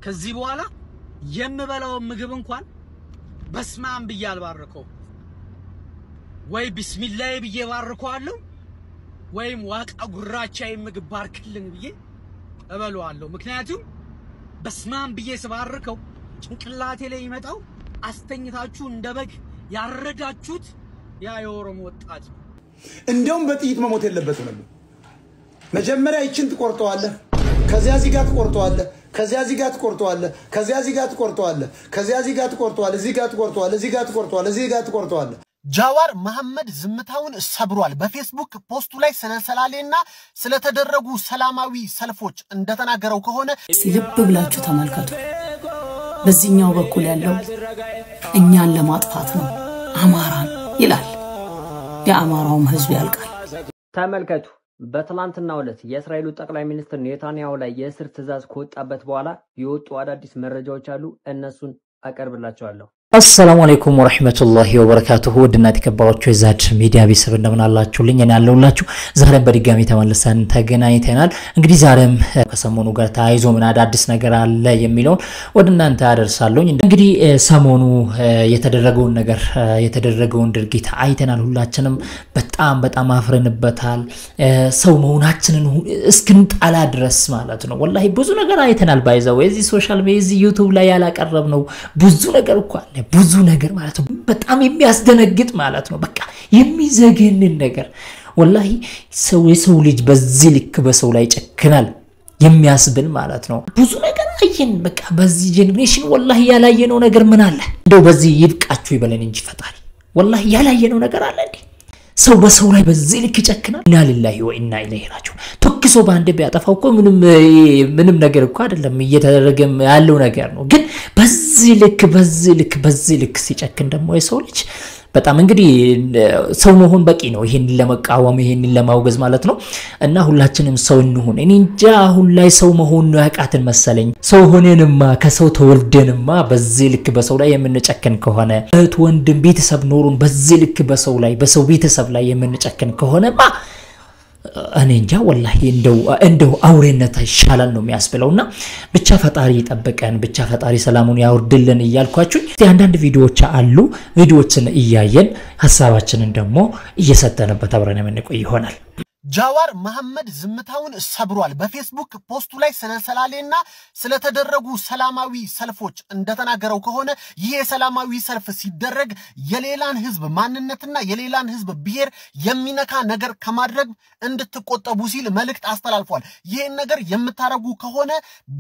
ከዚህ በኋላ የምበላው ምግብ እንኳን በስማም ብያል ባርከው ወይ ቢስሚላህ ብዬ ባርከዋለሁ ወይም ዋቃ ጉራቻይ ምግብ ባርክልን ብዬ እበለዋለሁ ምክንያቱም በስማም ብዬ ስባርከው ጭንቅላቴ ላይ ይመጣው አስተኝታችሁ እንደበግ ያረዳችሁት ያ የኦሮሞ ወጣት እንደውም በጥይት መሞት የለበትም ነበር መጀመሪያ ይችን ትቆርጠዋለህ ከዚያ እዚህ ጋር ትቆርጠዋለህ ከዚያ እዚህ ጋር ትቆርጠዋለህ ከዚያ እዚህ ጋር ትቆርጠዋለህ ከዚያ እዚህ ጋር ትቆርጠዋለህ እዚህ ጋር ትቆርጠዋለህ እዚህ ጋር ትቆርጠዋለህ እዚህ ጋር ትቆርጠዋለህ ጃዋር መሐመድ ዝምታውን ሰብሯል በፌስቡክ ፖስቱ ላይ ስለሰላሌና ስለተደረጉ ሰላማዊ ሰልፎች እንደተናገረው ከሆነ ልብ ብላችሁ ተመልከቱ በዚህኛው በኩል ያለው እኛን ለማጥፋት ነው አማራን ይላል የአማራውም ህዝብ ያልቃል ተመልከቱ በትላንትናው ዕለት የእስራኤሉ ጠቅላይ ሚኒስትር ኔታንያሁ ላይ የእስር ትዕዛዝ ከወጣበት በኋላ የወጡ አዳዲስ መረጃዎች አሉ እነሱን አቀርብላችኋለሁ السلام عليكم ورحمة الله وبركاته ودنا تكبروا جزات ميديا بسبب من الله تشولين يعني الله الله شو زهرم بريجامي تملسان تجناي تنال إنجليز زهرم كسمونو قرت عايزو من عدد نجار لا يميلون ودنا أنت عارف سالون إنجليز سمونو يتدرجون نجار يتدرجون درجيت عايتنا الله تشنم بتأم أفرن بتال سومون هاتشنن اسكنت على درس مالتنا والله بزون نجار عايتنا البايزا ويزي سوشيال ميديا يوتيوب لا يلا قربنا بزون نجار كوال ብዙ ነገር ማለት ነው በጣም የሚያስደነግጥ ማለት ነው በቃ የሚዘገንን ነገር ወላሂ ሰው ልጅ በዚህ ልክ በሰው ላይ ጨክናል የሚያስብል ማለት ነው ብዙ ነገር አይን በቃ በዚህ ጄኔሬሽን ወላሂ ያላየነው ነገር ምን አለ እንደው በዚህ ይብቃችሁ ይበለን እንጂ ፈጣሪ ወላሂ ያላየነው ነገር አለ እንዴ ሰው በሰው ላይ በዚህ ልክ ጨክናል ኢና ሊላሂ ወኢና ኢለይሂ ራጂዑን ተክሶ ባንዴ ቢያጠፋው እኮ ምንም ነገር እኮ አይደለም እየተደረገም ያለው ነገር ነው ግን በዚህ ልክ ሲጨክን ደግሞ የሰው ልጅ በጣም እንግዲህ ሰው መሆን በቂ ነው ይሄን ለመቃወም ይሄን ለማውገዝ ማለት ነው እና ሁላችንም ሰው እንሁን እኔ እንጃ አሁን ላይ ሰው መሆን ነው ያቃተን መሰለኝ ሰው ሆነንማ ከሰው ተወልደንማ በዚህ ልክ በሰው ላይ የምንጨክን ከሆነ እህት ወንድም ቤተሰብ ኖሩን በዚህ ልክ በሰው ላይ በሰው ቤተሰብ ላይ የምንጨክን ከሆነማ እኔ እንጃ ወላሂ እንደው አውሬነት ይሻላል ነው የሚያስብለውና ብቻ ፈጣሪ ይጠብቀን ብቻ ፈጣሪ ሰላሙን ያወርድልን ይያልኳችሁ አንዳንድ ቪዲዮዎች አሉ ቪዲዮዎችን እያየን ሐሳባችንን ደግሞ እየሰጠንበት አብረን የምንቆይ ይሆናል ጃዋር መሐመድ ዝምታውን ሰብሯል በፌስቡክ ፖስቱ ላይ ስለሰላሌና ስለተደረጉ ሰላማዊ ሰልፎች እንደተናገረው ከሆነ ይሄ ሰላማዊ ሰልፍ ሲደረግ የሌላን ህዝብ ማንነትና የሌላን ህዝብ ብሔር የሚነካ ነገር ከማድረግ እንድትቆጠቡ ሲል መልእክት አስተላልፏል ይሄን ነገር የምታረጉ ከሆነ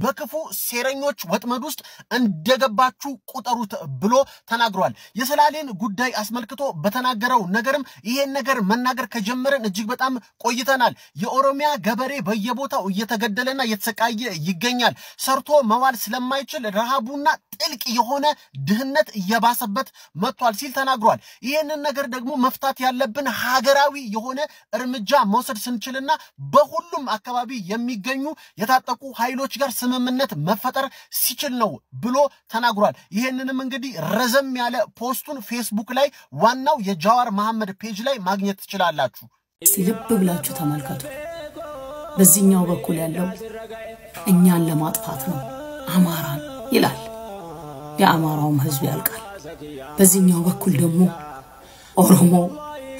በክፉ ሴረኞች ወጥመድ ውስጥ እንደገባችሁ ቁጠሩት ብሎ ተናግሯል የሰላሌን ጉዳይ አስመልክቶ በተናገረው ነገርም ይሄን ነገር መናገር ከጀመረን እጅግ በጣም ቆይተናል የኦሮሚያ ገበሬ በየቦታው እየተገደለና እየተሰቃየ ይገኛል ሰርቶ መዋል ስለማይችል ረሃቡና ጥልቅ የሆነ ድህነት እየባሰበት መጥቷል ሲል ተናግሯል ይሄንን ነገር ደግሞ መፍታት ያለብን ሀገራዊ የሆነ እርምጃ መውሰድ ስንችልና በሁሉም አካባቢ የሚገኙ የታጠቁ ኃይሎች ጋር ስምምነት መፈጠር ሲችል ነው ብሎ ተናግሯል ይሄንንም እንግዲህ ረዘም ያለ ፖስቱን ፌስቡክ ላይ ዋናው የጃዋር መሐመድ ፔጅ ላይ ማግኘት ትችላላችሁ ልብ ብላችሁ ተመልከቱ በዚህኛው በኩል ያለው እኛን ለማጥፋት ነው አማራን ይላል የአማራውም ህዝብ ያልቃል በዚህኛው በኩል ደግሞ ኦሮሞ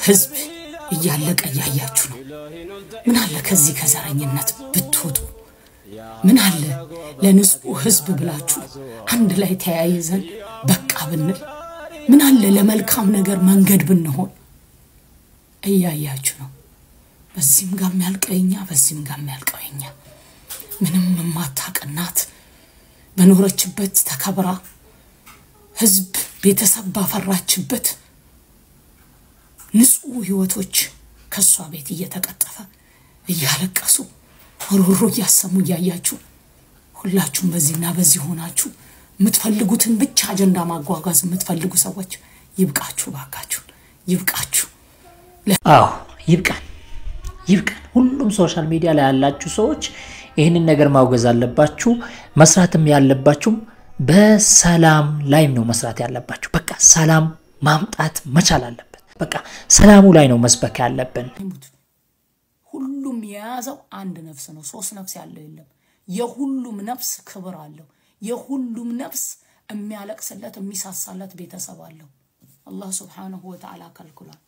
ህዝብ እያለቀ ያያችሁ ነው ምን አለ ከዚህ ከዘረኝነት ብትወጡ ምን አለ ለንጹህ ህዝብ ብላችሁ አንድ ላይ ተያይዘን በቃ ብንል ምን አለ ለመልካም ነገር መንገድ ብንሆን እያያችሁ ነው በዚህም ጋር የሚያልቀውኛ በዚህም ጋር የሚያልቀውኛ ምንም ማታቀናት በኖረችበት ተከብራ ህዝብ ቤተሰብ ባፈራችበት ንጹህ ህይወቶች ከሷ ቤት እየተቀጠፈ እያለቀሱ ሮሮ ያሰሙ ያያችሁ ሁላችሁም በዚህና በዚህ ሆናችሁ ምትፈልጉትን ብቻ አጀንዳ ማጓጓዝ ምትፈልጉ ሰዎች ይብቃችሁ ባካችሁ ይብቃችሁ አዎ ይብቃን ሁሉም ሶሻል ሚዲያ ላይ ያላችሁ ሰዎች ይሄንን ነገር ማውገዝ አለባችሁ መስራትም ያለባችሁ በሰላም ላይ ነው መስራት ያለባችሁ በቃ ሰላም ማምጣት መቻል አለበት በቃ ሰላሙ ላይ ነው መስበክ ያለብን ሁሉም የያዘው አንድ ነፍስ ነው ሶስት ነፍስ ያለው የለም የሁሉም ነፍስ ክብር አለው የሁሉም ነፍስ የሚያለቅስለት የሚሳሳለት ቤተሰብ አለው። አላህ Subhanahu Wa Ta'ala ከልክሏል።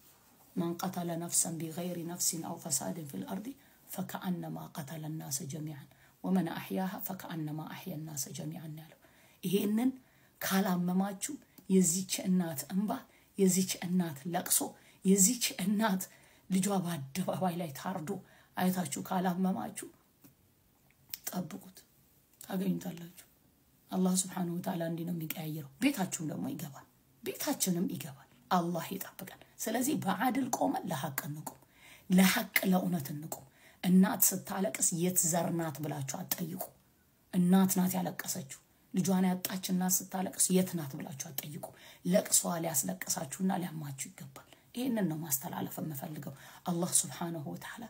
من قتل نفسا بغير نفس أو فساد في الأرض فكأنما قتل الناس جميعا ومن أحياها فكأنما أحيا الناس جميعا ያለው ይሄንን ካላመማችሁ የዚች እናት እንባ የዚች እናት ለቅሶ የዚች እናት ልጇ በአደባባይ ላይ ታርዶ አይታችሁ ካላመማችሁ ጠብቁት ታገኙታላችሁ። አላህ Subhanahu Wa Ta'ala እንዲህ ነው የሚቀያየረው። ቤታችሁም ደግሞ ይገባል፣ ቤታችንም ይገባል። አላህ ይጠብቀን። ስለዚህ በአድል ቆመን ለሐቅ እንቁም፣ ለሐቅ ለእውነት እንቁም። እናት ስታለቅስ የት ዘርናት ብላችሁ አትጠይቁ። እናት ናት ያለቀሰችው። ልጇን ያጣች እናት ስታለቅስ የት ናት ብላችሁ አትጠይቁ። ለቅሷ ሊያስለቅሳችሁና ሊያማችሁ ይገባል። ይሄንን ነው ማስተላለፍ የምፈልገው። አላህ Subhanahu Wa Ta'ala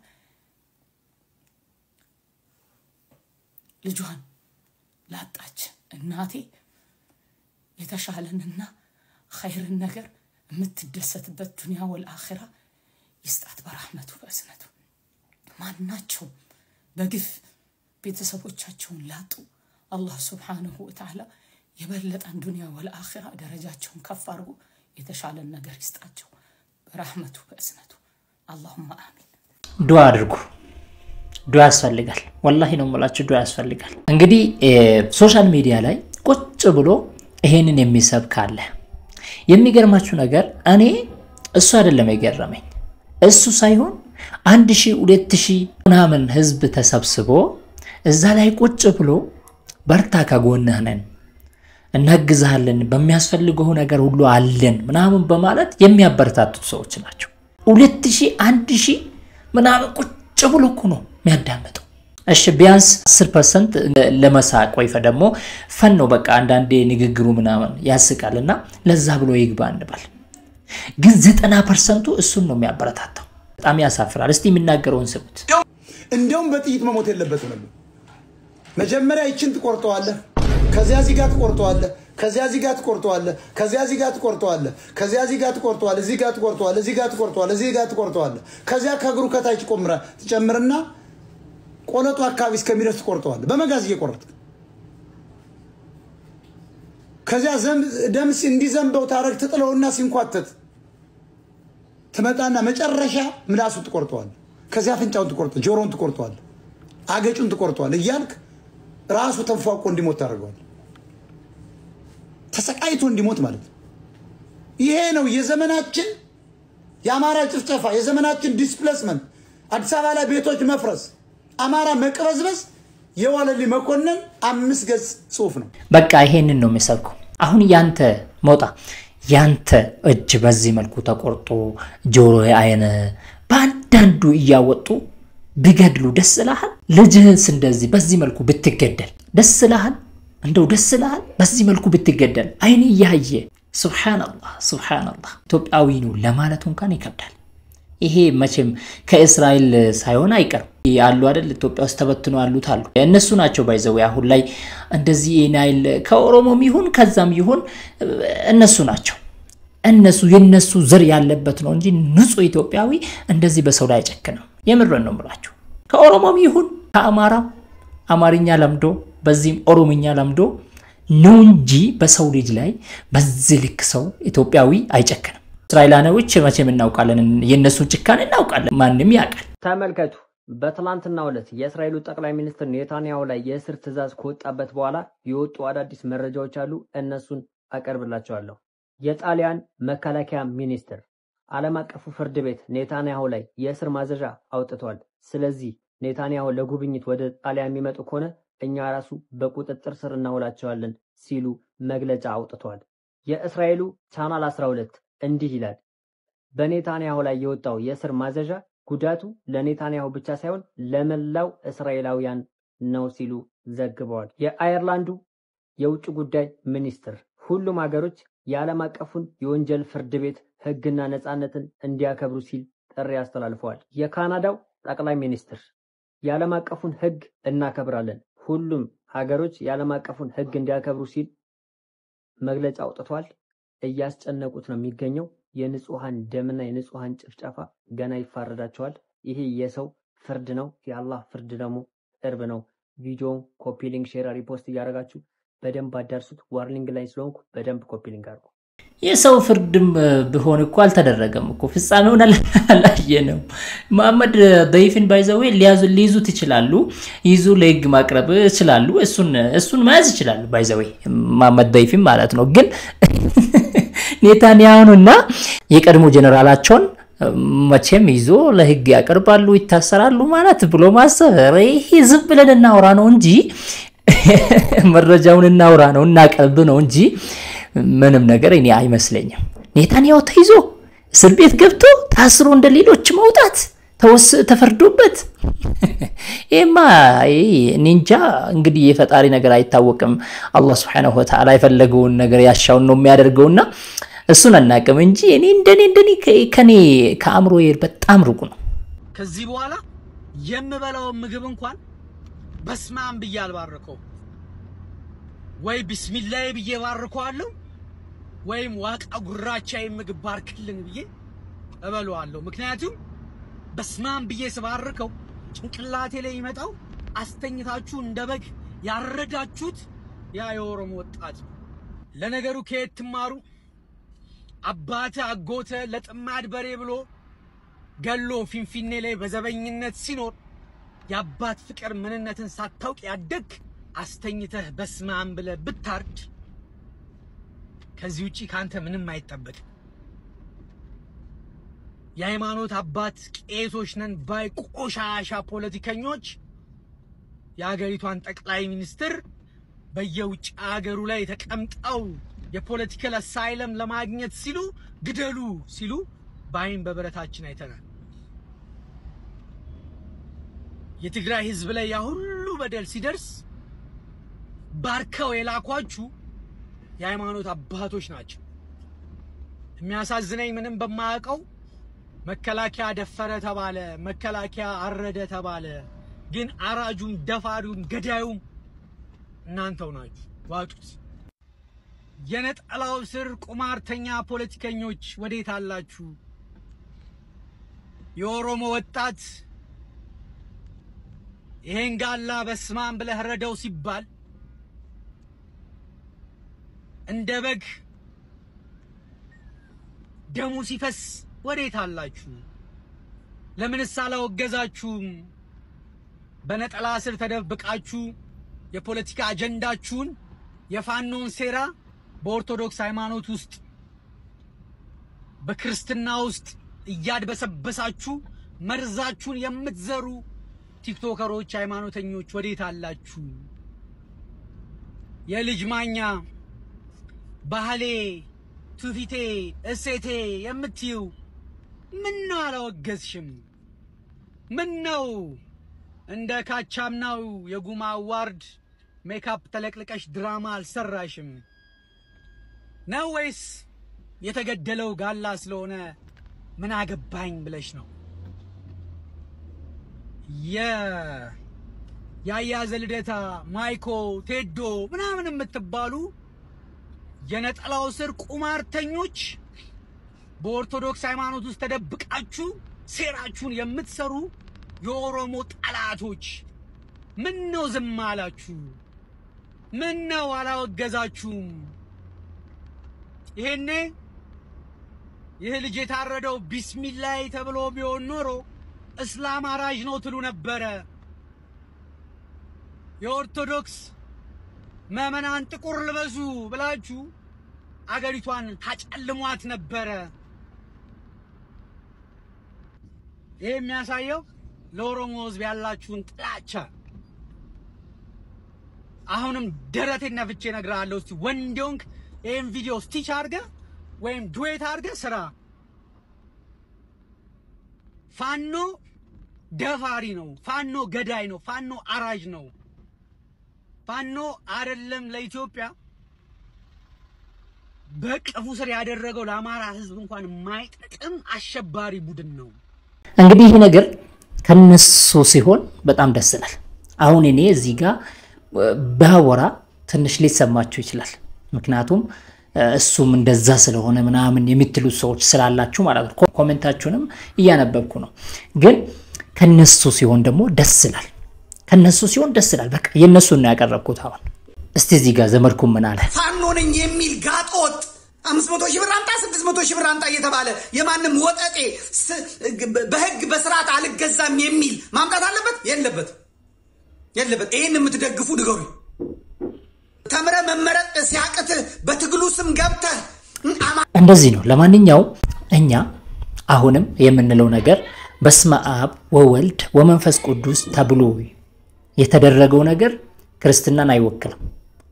ልጇን ላጣች እናቴ የተሻለንና ኸይርን ነገር የምትደሰትበት ዱንያ ወልአኺራ ይስጣት በረህመቱ በእዝነቱ። ማናቸው በግፍ ቤተሰቦቻቸውን ላጡ አላህ Subhanahu Wa Ta'ala የበለጠን ዱንያ ወልአኺራ ደረጃቸውን ከፍ አድርጎ የተሻለን ነገር ይስጣቸው በረህመቱ በእዝነቱ። اللهم آمين። ዱዓ አድርጉ። ዱዓ ያስፈልጋል። ወላሂ ነው የምላችሁ ዱዓ ያስፈልጋል። እንግዲህ ሶሻል ሚዲያ ላይ ቁጭ ብሎ ይሄንን የሚሰብክ አለ። የሚገርማችሁ ነገር እኔ እሱ አይደለም የገረመኝ፣ እሱ ሳይሆን 1000 2000 ምናምን ህዝብ ተሰብስቦ እዛ ላይ ቁጭ ብሎ በርታ ከጎንህ ነን እናግዛለን በሚያስፈልገው ነገር ሁሉ አለን ምናምን በማለት የሚያበረታቱት ሰዎች ናቸው። 2000 1000 ምናምን ቁጭ ብሎ እኮ ነው የሚያዳምጠው። እሺ ቢያንስ 10% ለመሳቅ ወይ ደግሞ ፈን ነው በቃ አንዳንዴ ንግግሩ ምናምን ያስቃልና ለዛ ብሎ ይግባ እንባል። ግን 90% እሱን ነው የሚያበረታታው። በጣም ያሳፍራል። እስቲ የሚናገረውን ስሙት። እንደውም በጥይት መሞት የለበትም ነበር። መጀመሪያ ይችን ትቆርጠዋለህ፣ ከዚያ እዚህ ጋር ትቆርጠዋለህ፣ ከዚያ እዚህ ጋር ትቆርጠዋለህ፣ ከዚያ እዚህ ጋር ትቆርጠዋለህ፣ ከዚያ እዚህ ጋር ትቆርጠዋለህ፣ እዚህ ጋር ትቆርጠዋለህ፣ እዚህ ጋር ትቆርጠዋለህ፣ እዚህ ጋር ትቆርጠዋለህ። ከዚያ ከእግሩ ከታች ቆምራ ትጨምርና ቆለጡ አካባቢ እስከሚደርስ ትቆርጠዋለህ በመጋዝ እየቆረጥክ። ከዚያ ደምስ እንዲዘንበው ታረግ ትጥለውና ሲንኳተት ትመጣና መጨረሻ ምላሱ ትቆርጠዋለህ። ከዚያ አፍንጫውን ትቆርጠዋለህ፣ ጆሮውን ትቆርጠዋለህ፣ አገጩን ትቆርጠዋለህ እያልክ ራሱ ተንፏቆ እንዲሞት ታደርገዋለህ። ተሰቃይቶ እንዲሞት ማለት ነው። ይሄ ነው የዘመናችን የአማራ ጭፍጨፋ፣ የዘመናችን ዲስፕሌስመንት፣ አዲስ አበባ ላይ ቤቶች መፍረስ፣ አማራ መቅበዝበዝ የዋለልኝ መኮንን 5 ገጽ ጽሁፍ ነው። በቃ ይሄንን ነው የሚሰብከው። አሁን ያንተ ሞጣ ያንተ እጅ በዚህ መልኩ ተቆርጦ ጆሮ አይነ ባንዳንዱ እያወጡ ቢገድሉ ደስ ይላል? ልጅህስ እንደዚህ በዚህ መልኩ ብትገደል ደስ ይላል? እንደው ደስ ይላል? በዚህ መልኩ ብትገደል አይኔ ያየ ሱብሃንአላህ ሱብሃንአላህ። ኢትዮጵያዊ ነው ለማለት እንኳን ይከብዳል። ይሄ መቼም ከእስራኤል ሳይሆን አይቀርም ያሉ አይደል? ኢትዮጵያ ውስጥ ተበትነው ያሉት አሉ። እነሱ ናቸው ባይዘው አሁን ላይ እንደዚህ ናይል ከኦሮሞም ይሁን ከዛም ይሁን እነሱ ናቸው። እነሱ የነሱ ዘር ያለበት ነው እንጂ ንጹህ ኢትዮጵያዊ እንደዚህ በሰው ላይ አይጨክንም። የምርን ነው የምላችሁ። ከኦሮሞም ይሁን ከአማራ አማርኛ ለምዶ በዚህም ኦሮምኛ ለምዶ ነው እንጂ በሰው ልጅ ላይ በዚህ ልክ ሰው ኢትዮጵያዊ አይጨክንም። እስራኤላኖች መቼም እናውቃለን፣ የነሱ ጭካኔ እናውቃለን፣ ማንንም ያውቃል። ተመልከቱ። በትላንትናው ዕለት የእስራኤሉ ጠቅላይ ሚኒስትር ኔታንያሁ ላይ የእስር ትዕዛዝ ከወጣበት በኋላ የወጡ አዳዲስ መረጃዎች አሉ። እነሱን አቀርብላችኋለሁ። የጣሊያን መከላከያ ሚኒስትር ዓለም አቀፉ ፍርድ ቤት ኔታንያሁ ላይ የእስር ማዘዣ አውጥቷል። ስለዚህ ኔታንያሁ ለጉብኝት ወደ ጣሊያን የሚመጡ ከሆነ እኛ ራሱ በቁጥጥር ስር እናውላቸዋለን ሲሉ መግለጫ አውጥቷል። የእስራኤሉ ቻናል 12 እንዲህ ይላል። በኔታንያሁ ላይ የወጣው የእስር ማዘዣ ጉዳቱ ለኔታንያሁ ብቻ ሳይሆን ለመላው እስራኤላውያን ነው ሲሉ ዘግበዋል። የአየርላንዱ የውጭ ጉዳይ ሚኒስትር ሁሉም ሀገሮች የዓለም አቀፉን የወንጀል ፍርድ ቤት ሕግና ነፃነትን እንዲያከብሩ ሲል ጥሪ አስተላልፈዋል። የካናዳው ጠቅላይ ሚኒስትር የዓለም አቀፉን ሕግ እናከብራለን፣ ሁሉም ሀገሮች የዓለም አቀፉን ሕግ እንዲያከብሩ ሲል መግለጫ አውጥቷል። እያስጨነቁት ነው የሚገኘው። የንጹሃን ደምና የንጹሃን ጭፍጨፋ ገና ይፋረዳቸዋል። ይሄ የሰው ፍርድ ነው፣ የአላህ ፍርድ ደግሞ ቅርብ ነው። ቪዲዮውን ኮፒ ሊንክ ሼር ሪፖስት እያደረጋችሁ በደንብ አዳርሱት። ዋርኒንግ ላይ ስለሆንኩ በደንብ ኮፒ ሊንክ አድርጉ። የሰው ፍርድም ቢሆን እኮ አልተደረገም እኮ ፍጻሜውን አላየንም። መሐመድ ضيفን ባይዘው ሊይዙት ይችላሉ፣ ይዙ ለህግ ማቅረብ ይችላሉ፣ እሱን መያዝ ይችላሉ። ባይዘው መሐመድ ضيفን ማለት ነው። ግን ኔታንያሁንና የቀድሞ ጀነራላቸውን መቼም ይዞ ለህግ ያቀርባሉ፣ ይታሰራሉ ማለት ብሎ ማሰብ ይሄ ዝም ብለን እናውራ ነው እንጂ መረጃውን እናውራ ነው እናቀርብ ነው እንጂ ምንም ነገር እኔ አይመስለኝም። ኔታንያሁ ተይዞ እስር ቤት ገብቶ ታስሮ እንደሌሎች መውጣት ተፈርዶበት ኤማ ኒንጃ እንግዲህ የፈጣሪ ነገር አይታወቅም። አላህ Subhanahu Wa Ta'ala የፈለገውን ነገር ያሻውን ነው የሚያደርገውና እሱን አናቀም እንጂ እኔ እንደኔ ከኔ ከአምሮዬ በጣም ሩቅ ነው። ከዚህ በኋላ የምበላው ምግብ እንኳን በስማም ብያል ባርከው ወይ ቢስሚላህ ብዬ ባርከዋለሁ ወይም ዋቃ ጉራቻይ ምግብ ባርክልን ብዬ እበለዋለሁ። ምክንያቱም በስማም ብዬ ስባርከው ጭንቅላቴ ላይ ይመጣው አስተኝታችሁ እንደበግ ያረዳችሁት ያ የኦሮሞ ወጣት ለነገሩ ከየት ትማሩ? አባተ አጎተ ለጥማድ በሬ ብሎ ገሎ ፊንፊኔ ላይ በዘበኝነት ሲኖር ያባት ፍቅር ምንነትን ሳታውቅ ያደግ አስተኝተህ በስማም ብለ ብታርድ ከዚህ ውጪ ካንተ ምንም አይጠበቅ። የሃይማኖት አባት ቄሶች ነን ባይ ቆሻሻ ፖለቲከኞች የሀገሪቷን ጠቅላይ ሚኒስትር በየውጭ ሀገሩ ላይ ተቀምጠው የፖለቲካል አሳይለም ለማግኘት ሲሉ ግደሉ ሲሉ ባይን በብረታችን አይተናል። የትግራይ ህዝብ ላይ ያ ሁሉ በደል ሲደርስ ባርከው የላኳችሁ የሃይማኖት አባቶች ናቸው። የሚያሳዝነኝ ምንም በማያውቀው መከላከያ ደፈረ ተባለ፣ መከላከያ አረደ ተባለ። ግን አራጁም ደፋሪውም ገዳዩም እናንተው ናችሁ። ዋጡት። የነጠላው ስር ቁማርተኛ ፖለቲከኞች ወዴት አላችሁ? የኦሮሞ ወጣት ይሄን ጋላ በስማም ብለህ ረደው ሲባል እንደ በግ ደሙ ሲፈስ ወዴት አላችሁ? ለምንስ አላወገዛችሁም? በነጠላ ስር ተደብቃችሁ የፖለቲካ አጀንዳችሁን የፋኖን ሴራ በኦርቶዶክስ ሃይማኖት ውስጥ በክርስትና ውስጥ እያድበሰበሳችሁ መርዛችሁን የምትዘሩ ቲክቶከሮች ሃይማኖተኞች ወዴት አላችሁ? የልጅ ማኛ ባህሌ ትውፊቴ እሴቴ የምትዩ ምን ነው አላወገዝሽም? ምን ነው እንደ ካቻምናው የጉማ አዋርድ ሜካፕ ተለቅልቀሽ ድራማ አልሰራሽም ነው ወይስ የተገደለው ጋላ ስለሆነ ምን አገባኝ ብለሽ ነው? ያያዘ ልደታ ማይኮ ቴዶ ምናምን የምትባሉ የነጠላው ስር ቁማርተኞች በኦርቶዶክስ ሃይማኖት ውስጥ ተደብቃችሁ ሴራችሁን የምትሰሩ የኦሮሞ ጠላቶች ምን ነው ዝም አላችሁ? ምን ነው አላወገዛችሁም? ይሄኔ ይሄ ልጅ የታረደው ቢስሚላህ ተብሎ ቢሆን ኖሮ እስላም አራጅ ነው ትሉ ነበረ። የኦርቶዶክስ መመናን ጥቁር ልበሱ ብላችሁ አገሪቷን ታጨልሟት ነበረ። ይሄ የሚያሳየው ለኦሮሞ ህዝብ ያላችሁን ጥላቻ። አሁንም ደረቴን ነፍቼ እነግርሃለሁ። እስቲ ወንዶንክ ይሄን ቪዲዮ ስቲች አድርገህ ወይም ዱዌት አድርገህ ስራ። ፋኖ ደፋሪ ነው፣ ፋኖ ገዳይ ነው፣ ፋኖ አራጅ ነው። ፋኖ አይደለም ለኢትዮጵያ በቅፉ ስር ያደረገው ለአማራ ህዝብ እንኳን የማይጠቅም አሸባሪ ቡድን ነው። እንግዲህ ይሄ ነገር ከነሱ ሲሆን በጣም ደስ ይላል። አሁን እኔ እዚህ ጋር ባወራ ትንሽ ሊሰማችሁ ይችላል። ምክንያቱም እሱም እንደዛ ስለሆነ ምናምን የምትሉ ሰዎች ስላላችሁ ማለት ነው። ኮሜንታችሁንም እያነበብኩ ነው። ግን ከነሱ ሲሆን ደግሞ ደስ ይላል። ከነሱ ሲሆን ደስ ይላል። በቃ የነሱን ነው ያቀረብኩት። አሁን እስቲ እዚህ ጋር ዘመድኩም ምን አለ? ፋኖ ነኝ የሚል ጋጦጥ 500 ሺህ ብር አምጣ 600 ሺህ ብር አምጣ እየተባለ የማንም ወጠጤ በህግ በስርዓት አልገዛም የሚል ማምጣት አለበት የለበት? ይሄን የምትደግፉ ንገሩ። ተምረ መመረጥ ሲያቅት በትግሉ ስም ገብተህ እንደዚህ ነው። ለማንኛውም እኛ አሁንም የምንለው ነገር በስመ አብ ወወልድ ወመንፈስ ቅዱስ ተብሎ የተደረገው ነገር ክርስትናን አይወክልም።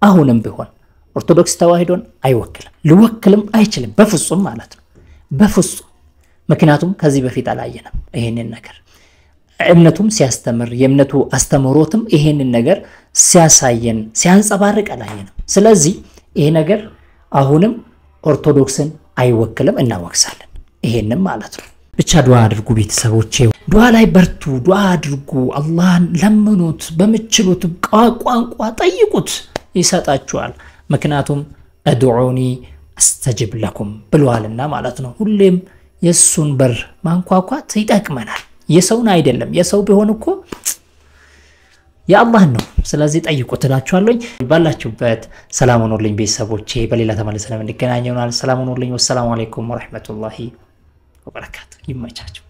አሁንም ቢሆን ኦርቶዶክስ ተዋህዶን አይወክልም፣ ሊወክልም አይችልም በፍጹም ማለት ነው። በፍጹም ምክንያቱም ከዚህ በፊት አላየንም ይሄንን ነገር። እምነቱም ሲያስተምር የእምነቱ አስተምሮትም ይሄንን ነገር ሲያሳየን ሲያንጸባርቅ አላየንም። ስለዚህ ይሄ ነገር አሁንም ኦርቶዶክስን አይወክልም፣ እናወክሳለን ይሄንን ማለት ነው። ብቻ ዱዓ አድርጉ ቤተሰቦቼ፣ ዱዓ ላይ በርቱ፣ ዱዓ አድርጉ፣ አላህን ለምኑት፣ በመችሉት ቋንቋ ጠይቁት ይሰጣችኋል። ምክንያቱም አድዑኒ አስተጅብ ለኩም ብለዋልና ማለት ነው። ሁሌም የሱን በር ማንኳኳት ይጠቅመናል፣ የሰውን አይደለም። የሰው ቢሆን እኮ የአላህ ነው። ስለዚህ ጠይቁት እላችኋለሁ። ባላችሁበት ሰላም ሁኑልኝ ቤተሰቦቼ። በሌላ ተመልሰን እንገናኛለን። ሰላም ሁኑልኝ። ወሰላሙ አለይኩም ወራህመቱላሂ ወበረካቱ። ይመቻችሁ።